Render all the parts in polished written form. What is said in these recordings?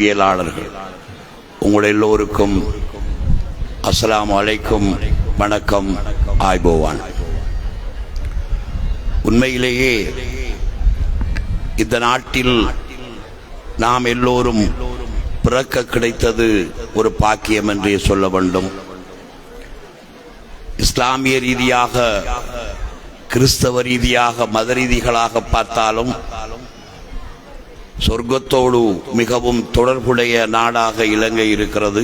வியலாளர்கள் உங்கள் எல்லோருக்கும் அஸ்ஸலாமு அலைக்கும், வணக்கம், ஆய்போவான். உண்மையிலேயே இந்த நாட்டில் நாம் எல்லோரும் பிறக்க கிடைத்தது ஒரு பாக்கியம் என்றே சொல்ல வேண்டும். இஸ்லாமிய ரீதியாக, கிறிஸ்தவ ரீதியாக, மத ரீதிகளாக பார்த்தாலும் சொர்க்கத்தோடு மிகவும் தொடர்புடைய நாடாக இலங்கை இருக்கிறது.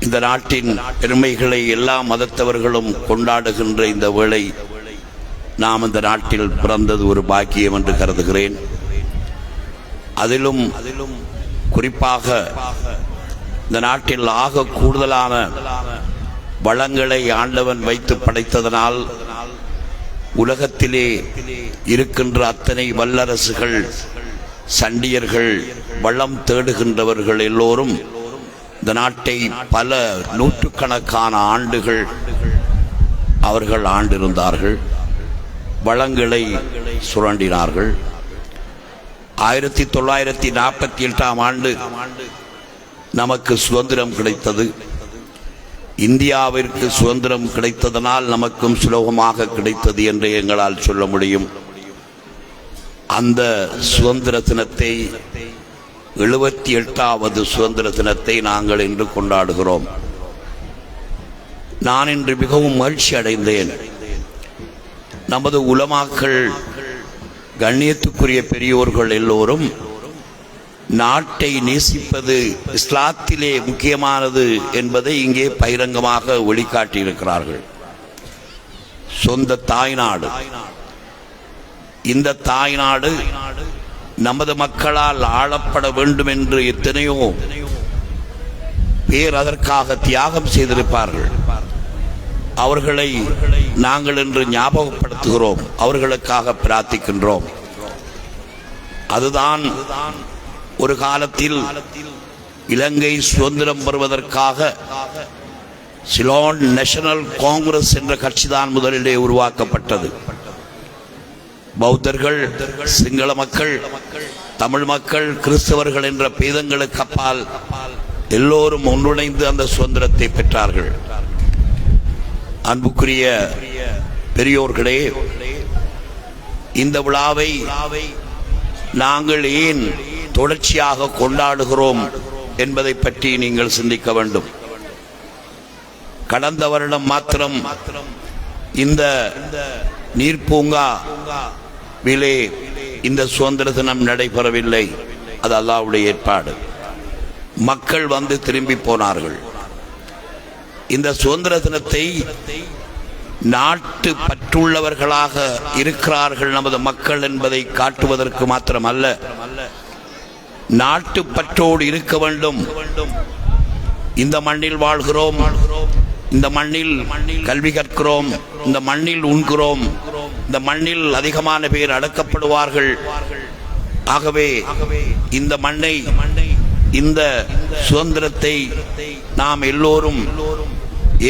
இந்த நாட்டின் பெருமைகளை எல்லா மதத்தவர்களும் கொண்டாடுகின்ற இந்த வேளை நாம் இந்த நாட்டில் பிறந்தது ஒரு பாக்கியம் என்று கருதுகிறேன். அதிலும் குறிப்பாக இந்த நாட்டில் ஆக கூடுதலான வளங்களை ஆண்டவன் வைத்து படைத்ததனால் உலகத்திலே இருக்கின்ற அத்தனை வல்லரசுகள், சண்டியர்கள், வளம் தேடுகின்றவர்கள் எல்லோரும் இந்த நாட்டை பல நூற்றுக்கணக்கான ஆண்டுகள் அவர்கள் ஆண்டிருந்தார்கள், வளங்களை சுரண்டினார்கள். 1948ஆம் ஆண்டு நமக்கு சுதந்திரம் கிடைத்தது. இந்தியாவிற்கு சுதந்திரம் கிடைத்ததனால் நமக்கும் சுலபமாக கிடைத்தது என்று எங்களால் சொல்ல முடியும். அந்த சுதந்திர தினத்தை, 78வது சுதந்திர தினத்தை நாங்கள் இன்று கொண்டாடுகிறோம். நான் இன்று மிகவும் மகிழ்ச்சி அடைந்தேன். நமது உலமாக்கள், கண்ணியத்துக்குரிய பெரியோர்கள் எல்லோரும் நாட்டை நேசிப்பது இஸ்லாத்திலே முக்கியமானது என்பதை இங்கே பகிரங்கமாக வெளிக்காட்டியிருக்கிறார்கள். சொந்த தாய்நாடு, இந்த தாய்நாடு நமது மக்களால் ஆளப்பட வேண்டும் என்று எத்தனையோ பேர் அதற்காக தியாகம் செய்திருப்பார்கள். அவர்களை நாங்கள் இன்று ஞாபகப்படுத்துகிறோம், அவர்களுக்காக பிரார்த்திக்கின்றோம். அதுதான் ஒரு காலத்தில் இலங்கை சுதந்திரம் பெறுவதற்காக சிலோன் நேஷனல் காங்கிரஸ் என்ற கட்சிதான் முதலிலே உருவாக்கப்பட்டது. பௌத்தர்கள், சிங்கள மக்கள், தமிழ் மக்கள், கிறிஸ்தவர்கள் என்ற பேதங்களுக்கு அப்பால் எல்லோரும் ஒன்றிணைந்து அந்த சுதந்திரத்தை பெற்றார்கள். அன்புக்குரிய பெரியோர்களே, இந்த விழாவை நாங்கள் ஏன் தொடர்ச்சியாக கொண்டாடுகிறோம் என்பதை பற்றி நீங்கள் சிந்திக்க வேண்டும். கடந்த வருடம் மாத்திரம் இந்த நீர்ப்பூங்காவிலே இந்த சுதந்திர தினம் நடைபெறவில்லை. அது அல்லாஹ்வுடைய ஏற்பாடு. மக்கள் வந்து திரும்பி போனார்கள். இந்த சுதந்திர தினத்தை நாட்டு பற்றுள்ளவர்களாக இருக்கிறார்கள் நமது மக்கள் என்பதை காட்டுவதற்கு மாத்திரமல்ல, நாட்டு பற்றோடு இருக்க வேண்டும். இந்த மண்ணில் வாழ்கிறோம், இந்த மண்ணில் கல்வி கற்கிறோம், இந்த மண்ணில் உண்கிறோம், இந்த மண்ணில் அதிகமான பேர் அடக்கப்படுவார்கள். ஆகவே இந்த மண்ணை, இந்த சுதந்திரத்தை நாம் எல்லோரும்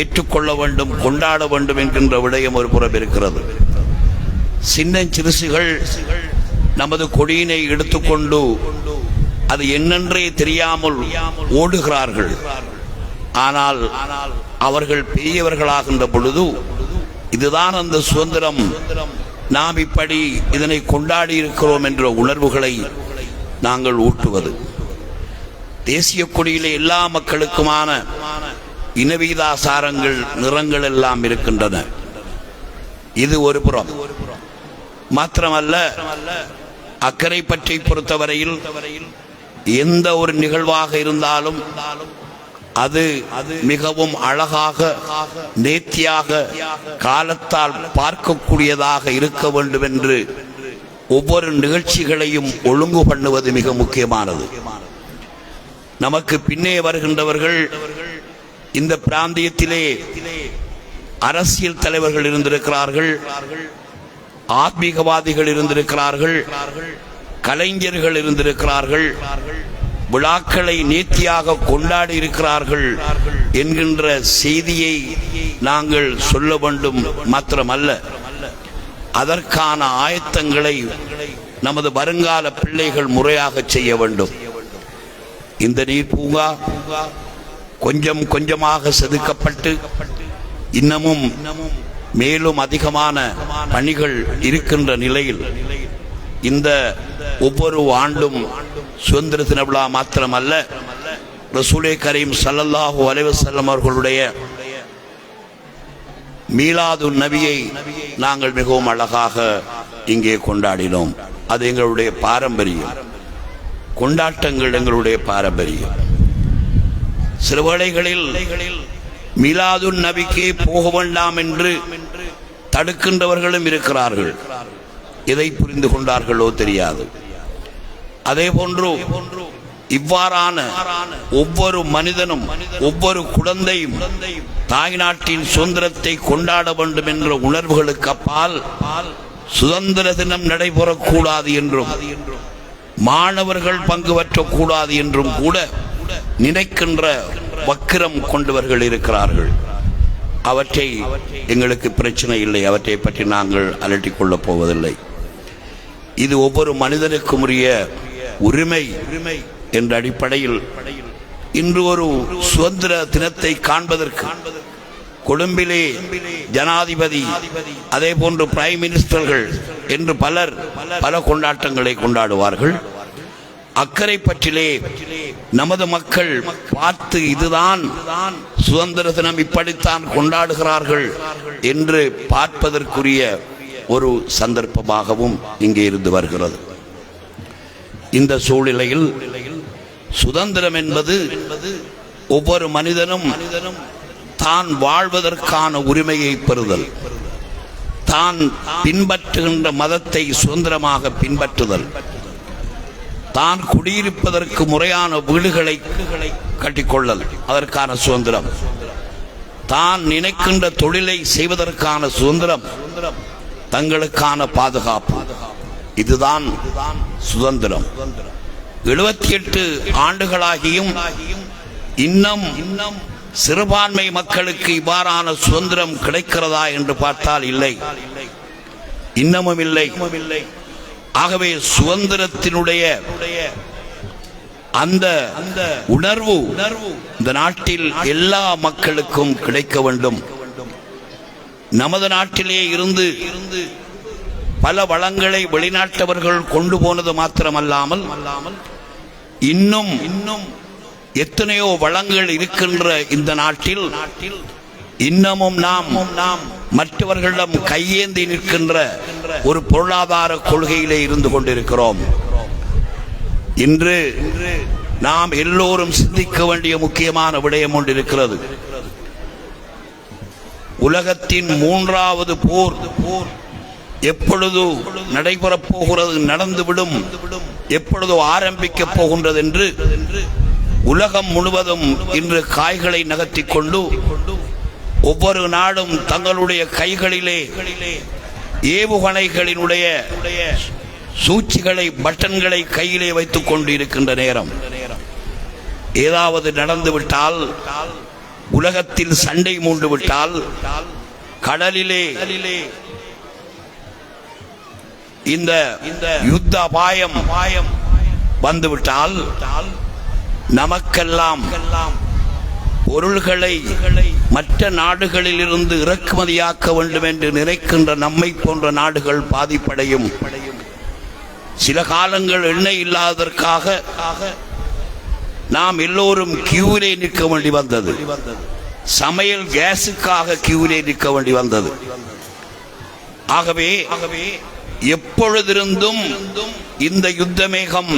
ஏற்றுக்கொள்ள வேண்டும், கொண்டாட வேண்டும் என்கின்ற விடயம் ஒரு புறம் இருக்கிறது. சின்ன சிறுசுகள் நமது கொடியினை எடுத்துக்கொண்டு அது என்னென்றே தெரியாமல் ஓடுகிறார்கள். ஆனால் அவர்கள் பெரியவர்களாகின்ற பொழுது இதுதான் அந்த சுதந்திரம், நாம் இப்படி இதனை கொண்டாடி இருக்கிறோம் என்ற உணர்வுகளை நாங்கள் ஊட்டுவது. தேசிய கொடியிலே எல்லா மக்களுக்குமான இனவீதாசாரங்கள், நிறங்கள் எல்லாம் இருக்கின்றன. இது ஒரு புறம். மாத்திரமல்ல, அக்கறை பற்றி பொறுத்தவரையில் எந்த ஒரு நிகழ்வாக இருந்தாலும் அது மிகவும் அழகாக, நேர்த்தியாக, காலத்தால் பார்க்கக்கூடியதாக இருக்க வேண்டும் என்று ஒவ்வொரு நிகழ்ச்சிகளையும் ஒழுங்கு பண்ணுவது மிக முக்கியமானது. நமக்கு பின்னே வருகின்றவர்கள், இந்த பிராந்தியத்திலே அரசியல் தலைவர்கள் இருந்திருக்கிறார்கள், ஆத்மீகவாதிகள் இருந்திருக்கிறார்கள், கலைஞர்கள் இருந்திருக்கிறார்கள், விழாக்களை நேர்த்தியாக கொண்டாடி இருக்கிறார்கள் என்கின்ற செய்தியை நாங்கள் சொல்ல வேண்டும். மாத்திரமல்ல, அதற்கான ஆயத்தங்களை நமது வருங்கால பிள்ளைகள் முறையாக செய்ய வேண்டும். இந்த நீர் பூங்கா கொஞ்சம் கொஞ்சமாக செதுக்கப்பட்டு இன்னமும் மேலும் அதிகமான பணிகள் இருக்கின்ற நிலையில் இந்த ஒவ்வொரு ஆண்டும் சுதந்திர தின விழா மாத்திரமல்ல, ரசூலே கரீம் ஸல்லல்லாஹு அலைஹி வஸல்லம் அவர்களுடைய மீலாதுன் நபியை நாங்கள் மிகவும் அழகாக இங்கே கொண்டாடினோம். அது எங்களுடைய பாரம்பரியம். கொண்டாட்டங்கள் எங்களுடைய பாரம்பரியம். சில வேளைகளில் மீலாதுன் நபிக்கே போக வேண்டாம் என்று தடுக்கின்றவர்களும் இருக்கிறார்கள். எதை புரிந்து கொண்டார்களோ தெரியாது. அதே போன்று இவ்வாறான ஒவ்வொரு மனிதனும் ஒவ்வொரு குழந்தையும் தாய்நாட்டின் சுதந்திரத்தை கொண்டாட வேண்டும் என்ற உணர்வுகளுக்கு அப்பால் சுதந்திர தினம் நடைபெறக்கூடாது என்றும் மாணவர்கள் பங்கு பெற்றக்கூடாது என்றும் கூட நினைக்கின்ற வக்கிரம் கொண்டவர்கள் இருக்கிறார்கள். அவற்றை எங்களுக்கு பிரச்சனை இல்லை, அவற்றை பற்றி நாங்கள் அலட்டிக் கொள்ளப் போவதில்லை. இது ஒவ்வொரு மனிதனுக்கும் உரிய உரிமை என்ற அடிப்படையில் இன்று ஒரு சுதந்திர தினத்தை காண்பதற்கு கொழும்பிலே ஜனாதிபதி, அதே போன்று பிரைம் மினிஸ்டர்கள் என்று பல கொண்டாட்டங்களை கொண்டாடுவார்கள். அக்கறை பற்றிலே நமது மக்கள் பார்த்து இதுதான் சுதந்திர தினம், இப்படித்தான் கொண்டாடுகிறார்கள் என்று பார்ப்பதற்குரிய ஒரு சந்தர்ப்பமாகவும் இங்கே இருந்து வருகிறது. இந்த சூழ்நிலையில் சுதந்திரம் என்பது ஒவ்வொரு மனிதனும் தான் வாழ்வதற்கான உரிமையை பெறுதல், தான் பின்பற்றுகின்ற மதத்தை சுதந்திரமாக பின்பற்றுதல், தான் குடியிருப்பதற்கு முறையான வீடுகளை கட்டிக்கொள்ளல் அதற்கான சுதந்திரம், தான் நினைக்கின்ற தொழிலை செய்வதற்கான சுதந்திரம், தங்களுக்கான பாதுகாப்பு, இதுதான் சுதந்திரம். 78 ஆண்டுகளாகியும் இன்னும் சிறுபான்மை மக்களுக்கு இவ்வாறான சுதந்திரம் கிடைக்கிறதா என்று பார்த்தால் இல்லை, இன்னமும் இல்லை. ஆகவே சுதந்திரத்தினுடைய அந்த உணர்வு இந்த நாட்டில் எல்லா மக்களுக்கும் கிடைக்க வேண்டும். நமது நாட்டிலே இருந்து பல வளங்களை வெளிநாட்டவர்கள் கொண்டு போனது மாத்திரமல்லாமல் இன்னும் எத்தனையோ வளங்கள் இருக்கின்ற இந்த நாட்டில் இன்னமும் நாம் மற்றவர்களிடம் கையேந்தி நிற்கின்ற ஒரு பொருளாதார கொள்கையிலே இருந்து கொண்டிருக்கிறோம். இன்று நாம் எல்லோரும் சிந்திக்க வேண்டிய முக்கியமான விடயம் ஒன்று இருக்கிறது. உலகத்தின் 3வது போர் எப்பொழுது நடைபெறப் போகிறது, நடந்துவிடும், எப்பொழுது ஆரம்பிக்கப் போகின்றது என்று உலகம் முழுவதும் இன்று காய்களை நகர்த்திக் கொண்டு ஒவ்வொரு நாடும் தங்களுடைய கைகளிலே ஏவுகணைகளினுடைய சூழ்ச்சிகளை, பட்டன்களை கையிலே வைத்துக் கொண்டு இருக்கின்ற நேரம், ஏதாவது நடந்துவிட்டால், உலகத்தில் சண்டை மூண்டு விட்டால், கடலிலே இந்த யுத்த அபாயம் வந்துவிட்டால் நமக்கெல்லாம் பொருள்களை மற்ற நாடுகளில் இருந்து இறக்குமதியாக்க வேண்டும் என்று நினைக்கின்ற நம்மை போன்ற நாடுகள் பாதிப்படையும். சில காலங்கள் எண்ணெய் இல்லாததற்காக நாம் எல்லோரும் கியூவிலே நிற்க வேண்டி வந்தது. சமையல் கேஸுக்காக கியூவிலே நிற்க வேண்டி வந்தது. ஆகவே எப்பொழுதிருந்தும் இந்த யுத்த மேகம்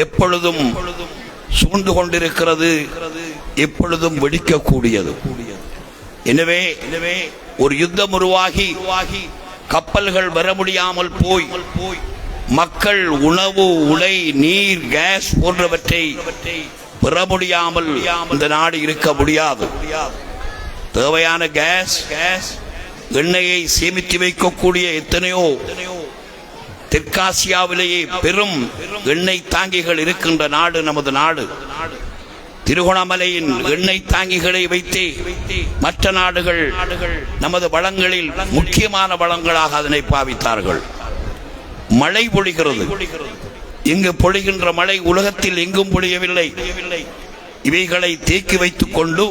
எப்பொழுதும் சூழ்ந்து கொண்டிருக்கிறது, எப்பொழுதும் வெடிக்கக்கூடியது. எனவே ஒரு யுத்தம் உருவாகி கப்பல்கள் வர முடியாமல் போய் மக்கள் உணவு, உடை, நீர், கேஸ் போன்றவற்றை பெற முடியாமல் இந்த நாடு இருக்க முடியாது. தேவையான கேஸ், எண்ணெயை சேமித்து வைக்கக்கூடிய எத்தனையோ தெற்காசியாவிலேயே பெரும் எண்ணெய் தாங்கிகள் இருக்கின்ற நாடு நமது நாடு. திருகோணமலையின் எண்ணெய் தாங்கிகளை வைத்து மற்ற நாடுகள் நமது வளங்களில் முக்கியமான வளங்களாக அதனை பாவித்தார்கள். மழை பொழிகிறது, இங்கு பொழிகின்ற மழை உலகத்தில் எங்கும் பொழியவில்லை. இவைகளை தேக்கி வைத்துக் கொண்டு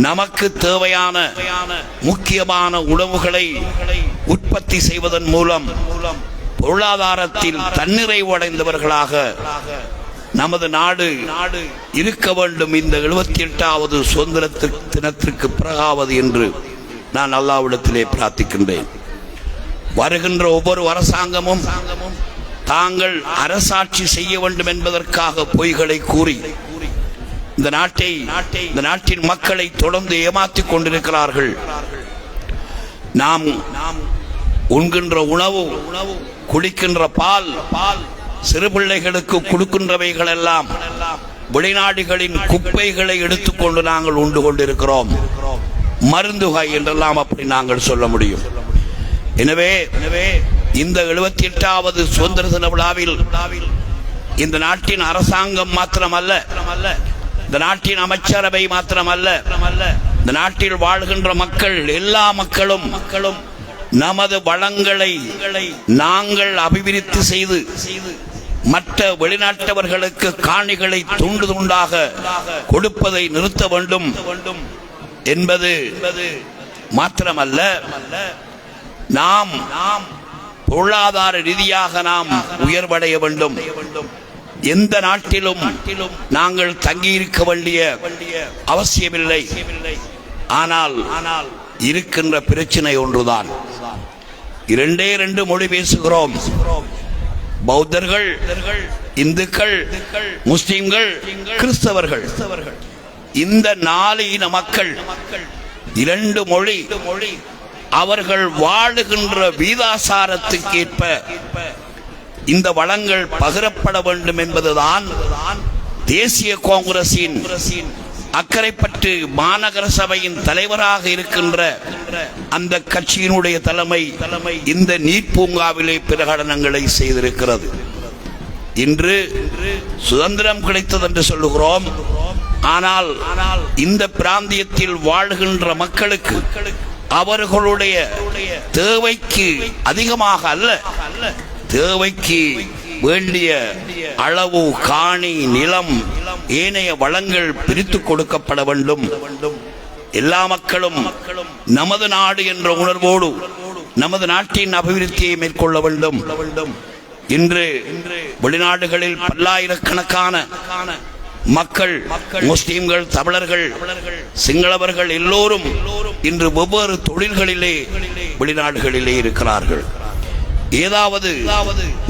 நமக்கு தேவையான முக்கியமான உணவுகளை உற்பத்தி செய்வதன் மூலம் பொருளாதாரத்தில் தன்னிறைவு அடைந்தவர்களாக நமது நாடு இருக்க வேண்டும். இந்த 78வது சுதந்திர தினத்திற்கு பிறகாவது என்று நான் அல்லாஹ்விடத்திலே பிரார்த்திக்கின்றேன். வருகின்ற ஒவ்வொரு அரசாங்கமும் தாங்கள் அரசாட்சி செய்ய வேண்டும் என்பதற்காக பொய்களை கூறி இந்த நாட்டின் மக்களை தொடர்ந்து ஏமாற்றிக் கொண்டிருக்கிறார்கள். நாம் உண்கின்ற உணவு, குடிக்கின்ற பால், சிறு பிள்ளைகளுக்கு கொடுக்கின்றவைகள் எல்லாம் வெளிநாடுகளின் குப்பைகளை எடுத்துக்கொண்டு நாங்கள் உண்டு கொண்டிருக்கிறோம். மருந்துகை என்றெல்லாம் அப்படி நாங்கள் சொல்ல முடியும். எனவே இந்த 78வது சுதந்திர தின விழாவில் இந்த நாட்டின் அரசாங்கம் மாத்திரமல்ல, இந்த நாட்டின் அமைச்சரவை மாத்திரமல்ல, இந்த நாட்டில் வாழ்கின்ற மக்கள், எல்லா மக்களும் நமது வளங்களை நாங்கள் அபிவிருத்தி செய்து மற்ற வெளிநாட்டவர்களுக்கு காணிகளை துண்டு துண்டாக கொடுப்பதை நிறுத்த வேண்டும் என்பது மாத்திரமல்ல, நாம் பொருளாதார ரீதியாக நாம் உயர்வடைய வேண்டும். எந்த நாட்டிலும் நாங்கள் தங்கியிருக்க வேண்டிய அவசியமில்லை. ஆனால் இருக்கின்ற பிரச்சனை ஒன்றுதான். 2 மொழி பேசுகிறோம். பௌத்தர்கள், இந்துக்கள், முஸ்லிம்கள், கிறிஸ்தவர்கள், இந்த 4 இன மக்கள் 2 மொழி அவர்கள் வாழுகின்ற வீதாசாரத்துக்கு ஏற்ப இந்த வளங்கள் பகிரப்பட வேண்டும் என்பதுதான் தேசிய காங்கிரசின் அக்கரைப்பற்று மாநகர சபையின் தலைவராக இருக்கின்ற அந்த கட்சியினுடைய தலைமை இந்த நீர் பூங்காவிலே பிரகடனங்களை செய்திருக்கிறது. இன்று சுதந்திரம் கிடைத்தது என்று சொல்லுகிறோம். ஆனால் இந்த பிராந்தியத்தில் வாழ்கின்ற மக்களுக்கு அவர்களுடைய தேவைக்கு அதிகமாக அல்ல, தேவைக்கு வேண்டிய அளவு காணி, நிலம், ஏனைய வளங்கள் பிரித்து கொடுக்கப்பட வேண்டும். எல்லா மக்களும் நமது நாடு என்ற உணர்வோடு நமது நாட்டின் அபிவிருத்தியை மேற்கொள்ள வேண்டும். இன்று வெளிநாடுகளில் பல்லாயிரக்கணக்கான மக்கள், முஸ்லிம்கள், தமிழர்கள், சிங்களவர்கள் எல்லோரும் இன்று வெவ்வேறு தொழில்களிலே வெளிநாடுகளிலே இருக்கிறார்கள். ஏதாவது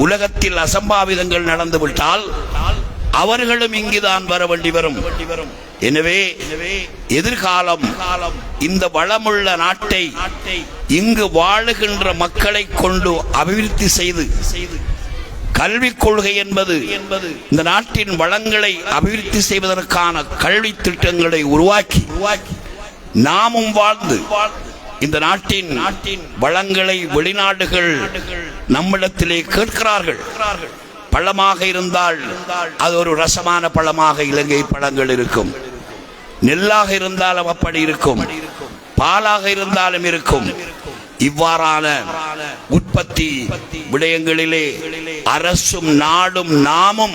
உலகத்தில் அசம்பாவிதங்கள் நடந்துவிட்டால் அவர்களும் இங்குதான் வர வேண்டி வரும். எனவே எதிர்காலம் இந்த வளமுள்ள நாட்டை இங்கு வாழுகின்ற மக்களை கொண்டு அபிவிருத்தி செய்து, கல்வி கொள்கை என்பது இந்த நாட்டின் வளங்களை அபிவிருத்தி செய்வதற்கான கல்வி திட்டங்களை உருவாக்கி நாமும் வாழ்ந்து இந்த நாட்டின் வளங்களை வெளிநாடுகள் நம்மிடத்திலே கேட்கிறார்கள். பழமாக இருந்தால் அது ஒரு ரசமான பழமாக இலங்கை பழங்கள் இருக்கும். நெல்லாக இருந்தாலும் அப்படி இருக்கும், பாலாக இருந்தாலும் இருக்கும். இவ்வாறான உற்பத்தி விடயங்களிலே அரசும் நாடும் நாமும்